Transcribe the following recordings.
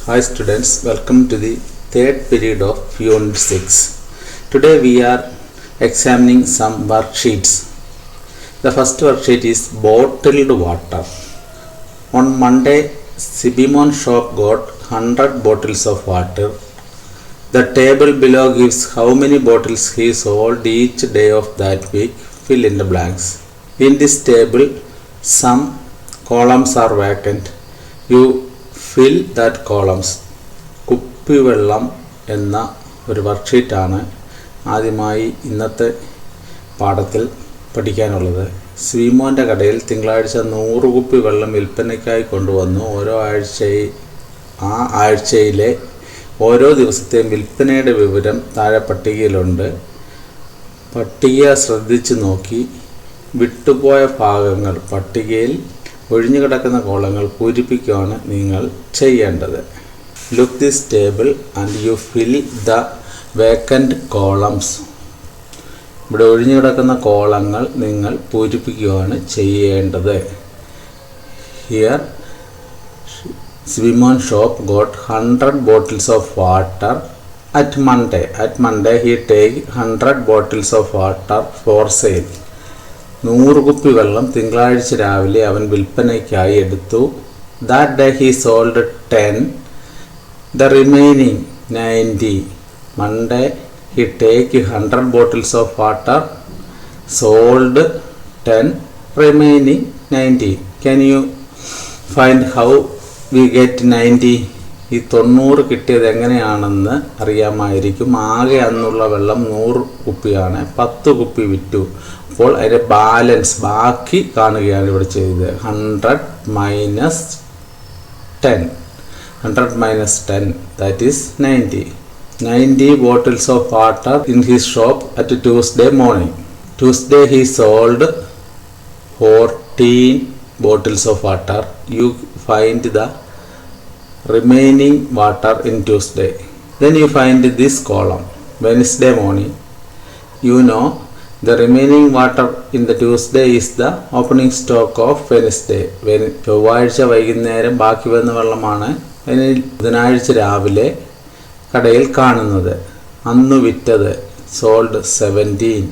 Hi students, welcome to the third period of Unit 6. Today we are examining some worksheets. The first worksheet is bottled water. On Monday, Sibimon shop got 100 bottles of water. The table below gives how many bottles he sold each day of that week. Fill in the blanks. In this table, some columns are vacant. You fill that columns. കുപ്പിവെള്ളം എന്ന ഒരു വർക്ക്ഷീറ്റാണ് ആദ്യമായി ഇന്നത്തെ പാഠത്തിൽ പഠിക്കാനുള്ളത്. സ്വീമോൻ്റെ കടയിൽ തിങ്കളാഴ്ച 100 കുപ്പി വെള്ളം വിൽപ്പനയ്ക്കായി കൊണ്ടുവന്നു. ആഴ്ചയിലെ ഓരോ ദിവസത്തെയും വിൽപ്പനയുടെ വിവരം താഴെ പട്ടികയിലുണ്ട്. പട്ടിക ശ്രദ്ധിച്ചു നോക്കി വിട്ടുപോയ ഭാഗങ്ങൾ പട്ടികയിൽ ഒഴിഞ്ഞുകിടക്കുന്ന കോളങ്ങൾ പൂരിപ്പിക്കുകയാണ് നിങ്ങൾ ചെയ്യേണ്ടത്. Look this table and you fill the vacant columns. ഇവിടെ ഒഴിഞ്ഞുകിടക്കുന്ന കോളങ്ങൾ നിങ്ങൾ പൂരിപ്പിക്കുകയാണ് ചെയ്യേണ്ടത്. Here Swimon shop got 100 bottles of water at Monday. At Monday he take 100 bottles of water for sale. 100 കുപ്പി വെള്ളം തിങ്കളാഴ്ച രാവിലെ അവൻ വിൽപ്പനയ്ക്കായി എടുത്തു. That day he sold 10. The remaining 90. Monday he take 100 bottles of water, sold 10, remaining 90. Can you find how we get 90? ഈ 90 കിട്ടിയത് എങ്ങനെയാണെന്ന് അറിയാമായിരിക്കും. ആകെ അന്നുള്ള വെള്ളം 100 കുപ്പിയാണ്. 10 കുപ്പി വിറ്റു. അപ്പോൾ അതിൻ്റെ ബാലൻസ് ബാക്കി കാണുകയാണ് ഇവിടെ ചെയ്തത്. 100 minus 10. 100 minus 10, that is 90. 90 bottles of water in his shop at Tuesday morning. Tuesday he sold 14 bottles of water. You find the remaining water in Tuesday. Then you find this column. Wednesday morning. You know the remaining water in the Tuesday is the opening stock of Wednesday. ചൊവ്വാഴ്ച വൈകുന്നേരം ബാക്കി വന്ന വെള്ളമാണ് ബുധനാഴ്ച രാവിലെ കടയിൽ കാണുന്നത്. അന്ന് വിറ്റത് sold 17.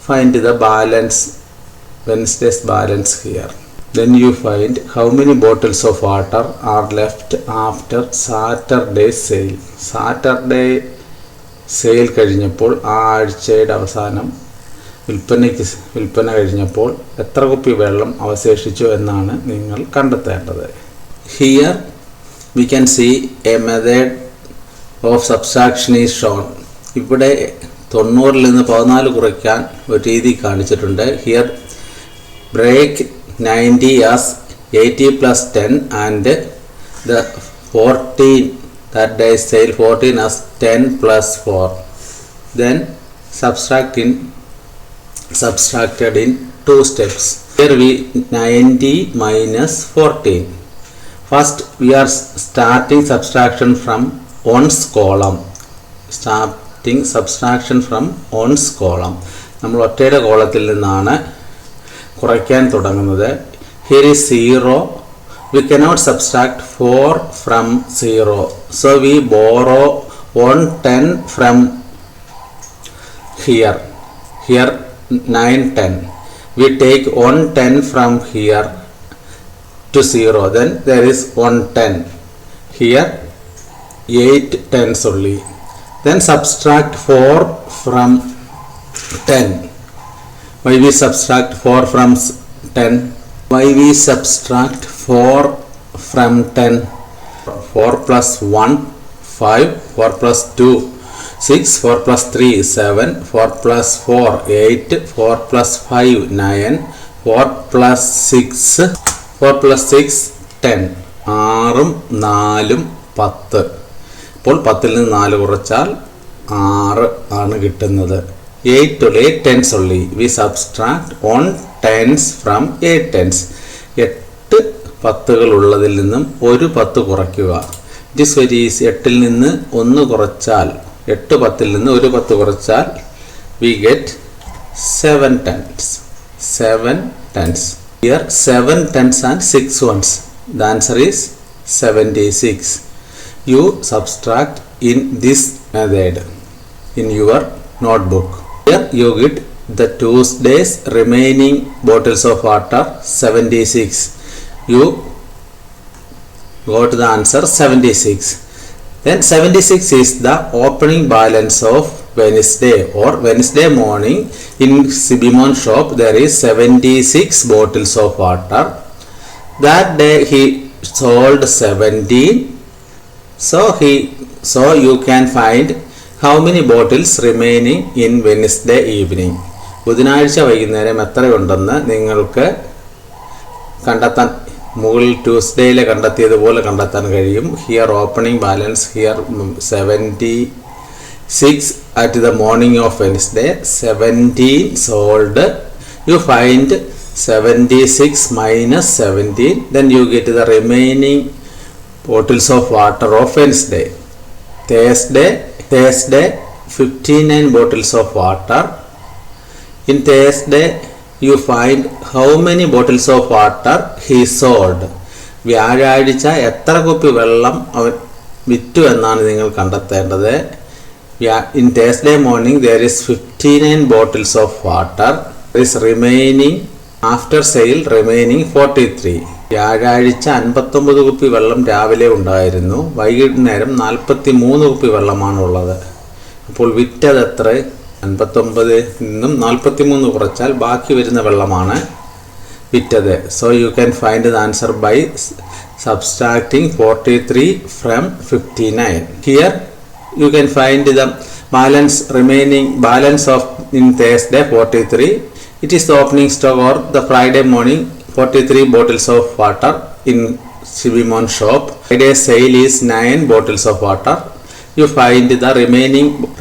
Find the balance, Wednesday's balance here. Then you find how many bottles of water are left after Saturday sale. Saturday sale കഴിഞ്ഞപ്പോൾ ആ ആഴ്ചയുടെ അവസാനം വിൽപ്പന കഴിഞ്ഞപ്പോൾ എത്ര കുപ്പി വെള്ളം അവശേഷിച്ചു എന്നാണ് നിങ്ങൾ കണ്ടെത്തേണ്ടത്. Here we can see a method of subtraction is shown. ഇവിടെ 90 നിന്ന് 14 കുറയ്ക്കാൻ ഒരു രീതി കാണിച്ചിട്ടുണ്ട്. Here break 90 as 80 plus 10 and the 14 that day sale 14 as 10 plus 4. Then subtracted in 2 steps. Here we 90 minus 14. First we are starting subtraction from ones column. നമ്മൾ ഒറ്റയുടെ കോളത്തിൽ നിന്നാണ് കുറയ്ക്കാൻ തുടങ്ങുന്നത്. Here is 0. We cannot subtract 4 from 0. So we borrow 110 from here. Here 9, 10. We take 110 from here to 0. Then there is 110. Here 8 tens only. Then subtract 4 from 10. Why we subtract 4 from 10? Why we subtract 4 from 10? 4 plus 1 5. 4 plus 2 6. 4 plus 3 7. 4 plus 4 8. 4 plus 5 9. 4 plus 6 4 plus 6 10. 6ഉം 4ഉം 10. ഇപ്പോൾ 10ൽ നിന്ന് 4 കുറച്ചാൽ 6 ആണ് കിട്ടുന്നത്. 8 tens only. We subtract 1 tens from 8 tens. 8 പത്തുകൾ ഉള്ളതിൽ നിന്നും ഒരു 10 കുറയ്ക്കുക. It is very easy. 8ൽ നിന്ന് 1 കുറച്ചാൽ 8 10ൽ നിന്ന് ഒരു 10 കുറച്ചാൽ we get 7 tens. 7 tens. Here 7 tens and 6 ones. The answer is 76. you subtract in this method in your notebook. Here you get the Tuesday's remaining bottles of water 76. You got the answer 76. Then 76 is the opening balance of Wednesday or Wednesday morning. In Sibimon shop there is 76 bottles of water. That day he sold 17. So you can find how many bottles remaining in Wednesday evening. ബുധനാഴ്ച വൈകുന്നേരം എത്രയുണ്ടെന്ന് നിങ്ങൾക്ക് കണ്ടെത്താൻ മുകളിൽ ട്യൂസ്ഡേയിൽ കണ്ടെത്തിയതുപോലെ കണ്ടെത്താൻ കഴിയും. Here opening balance here 76 at the morning of Wednesday, 17 sold. You find 76 minus 17, then you get the remaining bottles of water of Wednesday. Thursday 59 bottles of water. In Thursday you find how many bottles of water he sold. വ്യാഴാഴ്ച എത്ര കുപ്പി വെള്ളം അവൻ വിറ്റു എന്നാണ് നിങ്ങൾ കണ്ടെത്തേണ്ടത്. In Thursday morning there is 59 bottles of water. There is remaining after sale remaining 43. വ്യാഴാഴ്ച 59 കുപ്പി വെള്ളം രാവിലെ ഉണ്ടായിരുന്നു. വൈകുന്നേരം 43 കുപ്പി വെള്ളമാണുള്ളത്. അപ്പോൾ വിറ്റത് എത്ര? 59 നിന്നും 43 കുറച്ചാൽ ബാക്കി വരുന്ന വെള്ളമാണ് വിറ്റത്. So you can find the answer by subtracting 43 from 59. Here you can find the remaining balance of in Thursday 43. It is the opening stock or the Friday morning 43 bottles of water in Sibimon shop. Friday sale is 9 bottles of water. You find the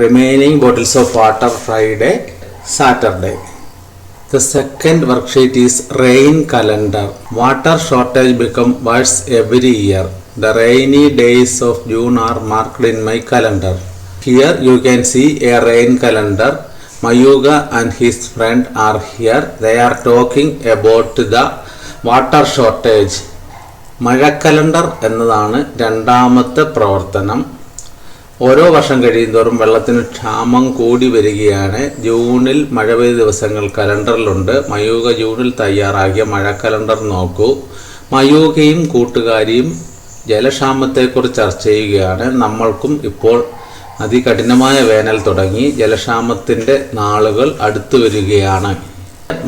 remaining bottles of water Friday, Saturday. The second worksheet is rain calendar. Water shortage become worse every year. The rainy days of June are marked in my calendar. Here you can see a rain calendar. Mayuga and his friend are here. They are talking about the water shortage. മഴ calendar എന്നതാണ് രണ്ടാമത്തെ പ്രവർത്തനം. ഓരോ വർഷം കഴിയുന്തോറും വെള്ളത്തിന് ക്ഷാമം കൂടി വരികയാണ്. ജൂണിൽ മഴ പെയ്ത ദിവസങ്ങൾ കലണ്ടറിലുണ്ട്. മയൂക ജൂണിൽ തയ്യാറാക്കിയ മഴ കലണ്ടർ നോക്കൂ. മയൂകയും കൂട്ടുകാരിയും ജലക്ഷാമത്തെക്കുറിച്ച് ചർച്ച ചെയ്യുകയാണ്. നമ്മൾക്കും ഇപ്പോൾ അതികഠിനമായ വേനൽ തുടങ്ങി. ജലക്ഷാമത്തിൻ്റെ നാളുകൾ അടുത്തു വരികയാണ്.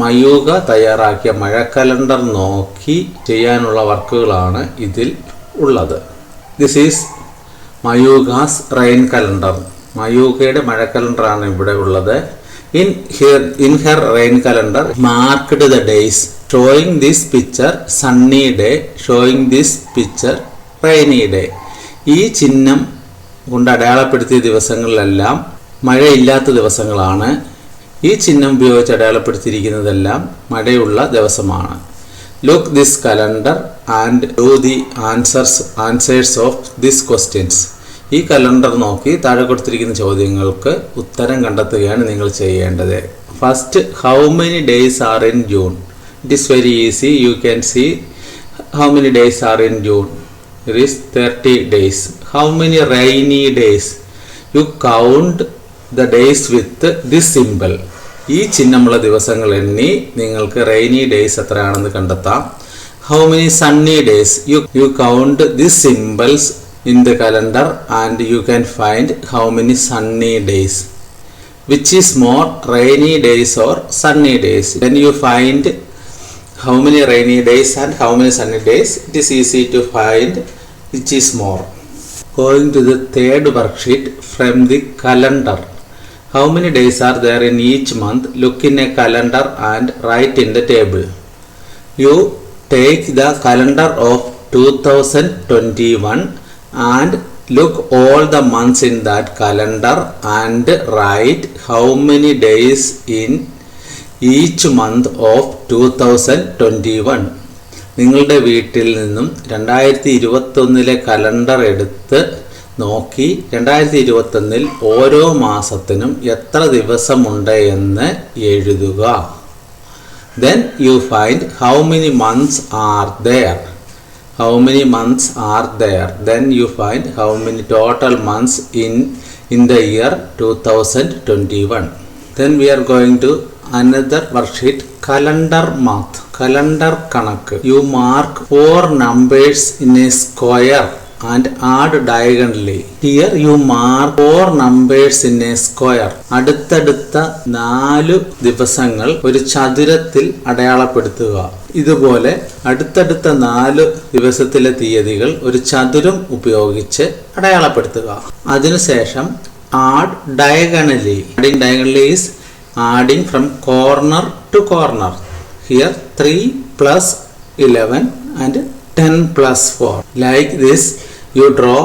മയൂക തയ്യാറാക്കിയ മഴ കലണ്ടർ നോക്കി ചെയ്യാനുള്ള വർക്കുകളാണ് ഇതിൽ ഉള്ളത്. This is Mayuka's rain calendar. മയൂകയുടെ മഴ കലണ്ടറാണ് ഇവിടെ ഉള്ളത്. In her rain calendar marked the days showing this picture sunny day, showing this picture rainy day. ഈ ചിഹ്നം കൊണ്ട് അടയാളപ്പെടുത്തിയ ദിവസങ്ങളിലെല്ലാം മഴയില്ലാത്ത ദിവസങ്ങളാണ്. ഈ ചിഹ്നം ഉപയോഗിച്ച് അടയാളപ്പെടുത്തിയിരിക്കുന്നതെല്ലാം മഴയുള്ള ദിവസമാണ്. Look this calendar and do the answers of these questions. ഈ കലണ്ടർ നോക്കി താഴെ കൊടുത്തിരിക്കുന്ന ചോദ്യങ്ങൾക്ക് ഉത്തരം കണ്ടെത്തുകയാണ് നിങ്ങൾ ചെയ്യേണ്ടത്. First, how many days are in June? It is very easy. You can see how many days are in June. It is 30 days. How many rainy days? You count the days with this symbol. ഈ ചിഹ്നമുള്ള ദിവസങ്ങൾ എണ്ണി നിങ്ങൾക്ക് rainy days എത്രയാണെന്ന് കണ്ടെത്താം. How many sunny days? You count this symbols in the calendar and you can find how many sunny days. Which is more, rainy days or sunny days? Then you find how many rainy days and how many sunny days. It is easy to find which is more. Going to the third worksheet from the calendar. How many days are there in each month? Look in a calendar and write in the table. You take the calendar of 2021 and look all the months in that calendar and write how many days in each month of 2021. നിങ്ങളുടെ വീട്ടിൽ നിന്നും 2021 calendar എടുത്ത് നോക്കി 2021 ഓരോ മാസത്തിനും എത്ര ദിവസമുണ്ട് എന്ന് എഴുതുക. Then you find how many months are there. how many months are there. Then you find how many total months in the year 2021. Then we are going to another worksheet, calendar math, calendar കണക്ക്. You mark 4 numbers in a square and add diagonally. Here you mark 4 numbers in a square. അടുത്തടുത്ത 4 ദിവസങ്ങൾ ഒരു ചതുരത്തിൽ അടയാളപ്പെടുത്തുക. ഇതുപോലെ അടുത്തടുത്ത 4 ദിവസത്തിലെ തീയതികൾ ഒരു ചതുരം ഉപയോഗിച്ച് അടയാളപ്പെടുത്തുക. അതിനുശേഷം add diagonally. Adding diagonally is adding from corner to corner. Here 3 plus 11 and 10 plus 4. Like this you draw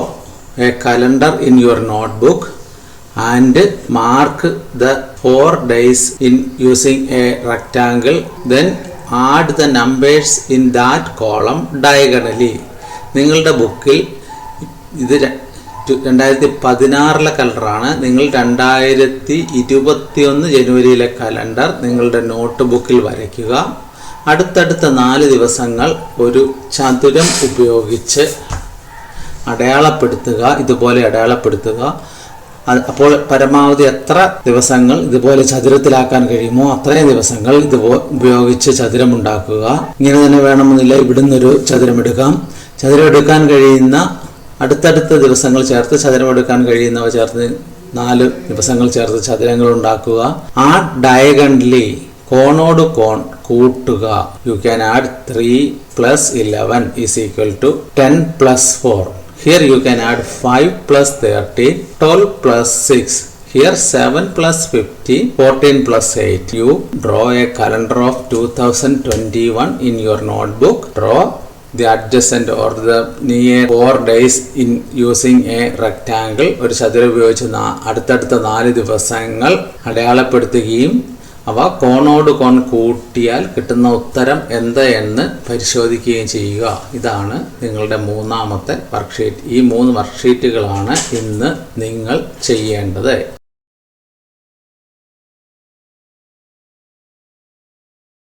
a calendar in your notebook and mark the 4 days in using a rectangle. Then add the numbers in that column diagonally. നിങ്ങളുടെ ബുക്കിൽ ഇത് 2016 കലണ്ടറാണ്. നിങ്ങൾ 2021 ജനുവരിയിലെ calendar നിങ്ങളുടെ not ബുക്കിൽ വരയ്ക്കുക. അടുത്തടുത്ത 4 ദിവസങ്ങൾ ഒരു ചതുരം ഉപയോഗിച്ച് അടയാളപ്പെടുത്തുക. ഇതുപോലെ അടയാളപ്പെടുത്തുക. അപ്പോൾ പരമാവധി എത്ര ദിവസങ്ങൾ ഇതുപോലെ ചതുരത്തിലാക്കാൻ കഴിയുമോ അത്രയും ദിവസങ്ങൾ ഇത് ഉപയോഗിച്ച് ചതുരം ഉണ്ടാക്കുക. ഇങ്ങനെ തന്നെ വേണമെന്നില്ല, ഇവിടുന്ന് ഒരു ചതുരം എടുക്കാം. ചതുരം എടുക്കാൻ കഴിയുന്ന അടുത്തടുത്ത ദിവസങ്ങൾ ചേർത്ത് ചതുരം എടുക്കാൻ കഴിയുന്നവ ചേർത്ത് 4 ദിവസങ്ങൾ ചേർത്ത് ചതുരങ്ങൾ ഉണ്ടാക്കുക. ആ ഡയഗണലി കോണോട് കോൺ കൂട്ടുക. You can add 3 plus 11 is equal to 10 plus 4. Here you can add 5 plus 13, 12 plus 6. Here 7 plus 15, 14 plus 8. You draw a calendar of 2021 in your notebook. Draw the adjacent or the near 4 days in using a rectangle. ഒരു ചതുരം ഉപയോഗിച്ച് അടുത്തടുത്ത 4 ദിവസങ്ങൾ അടയാളപ്പെടുത്തുകയും അവ കോണോട് കോൺ കൂട്ടിയാൽ കിട്ടുന്ന ഉത്തരം എന്തെന്ന് പരിശോധിക്കുകയും ചെയ്യുക. ഇതാണ് നിങ്ങളുടെ 3ാമത്തെ വർക്ക്ഷീറ്റ്. ഈ 3 വർക്ക്ഷീറ്റുകളാണ് ഇന്ന് നിങ്ങൾ ചെയ്യേണ്ടത്.